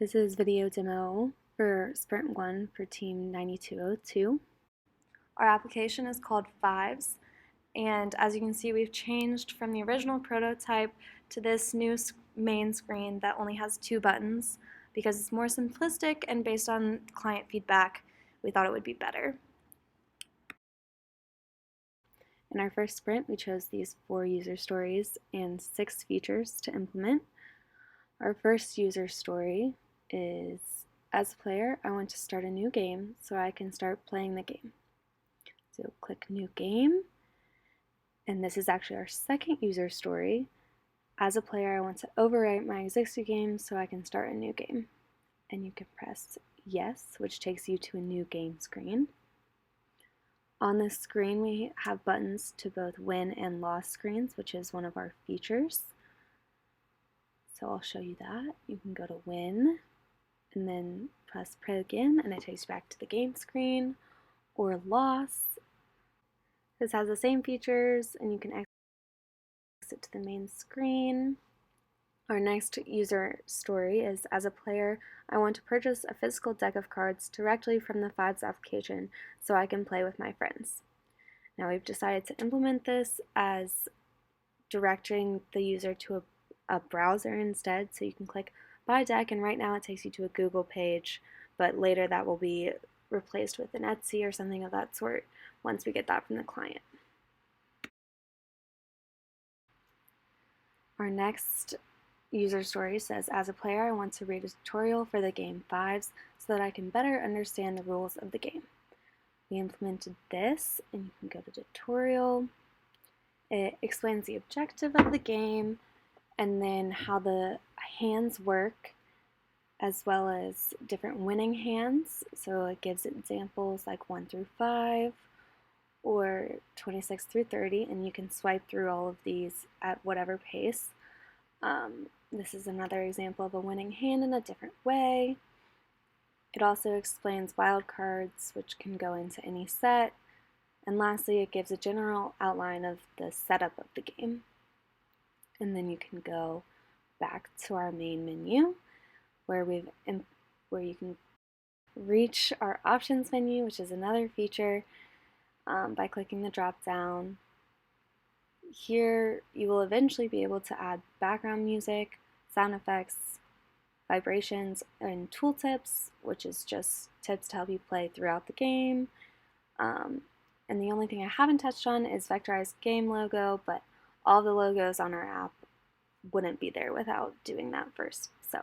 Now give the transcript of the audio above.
This is video demo for Sprint 1 for Team 9202. Our application is called Fives, and as you can see, we've changed from the original prototype to this new main screen that only has 2 buttons because it's more simplistic, and based on client feedback, we thought it would be better. In our first sprint, we chose these 4 user stories and 6 features to implement. Our first user story is, as a player, I want to start a new game so I can start playing the game. So click New Game, and this is actually our second user story. As a player, I want to overwrite my existing game so I can start a new game. And you can press Yes, which takes you to a new game screen. On this screen, we have buttons to both win and loss screens, which is one of our features. So I'll show you that. You can go to Win, and then press Play Again, and it takes you back to the game screen, or Loss. This has the same features, and you can exit to the main screen. Our next user story is, as a player, I want to purchase a physical deck of cards directly from the Fives application so I can play with my friends. Now we've decided to implement this as directing the user to a browser instead, so you can click Buy Deck, and right now it takes you to a Google page, but later that will be replaced with an Etsy or something of that sort once we get that from the client. Our next user story says, as a player, I want to read a tutorial for the game Fives so that I can better understand the rules of the game. We implemented this, and you can go to tutorial. It explains the objective of the game and then how the hands work, as well as different winning hands. So it gives examples like 1 through 5 or 26 through 30, and you can swipe through all of these at whatever pace. This is another example of a winning hand in a different way. It also explains wild cards, which can go into any set. And lastly, it gives a general outline of the setup of the game. And then you can go back to our main menu where you can reach our options menu, which is another feature, by clicking the drop down. Here you will eventually be able to add background music, sound effects, vibrations, and tooltips, which is just tips to help you play throughout the game. And the only thing I haven't touched on is vectorized game logo, but all the logos on our app wouldn't be there without doing that first. So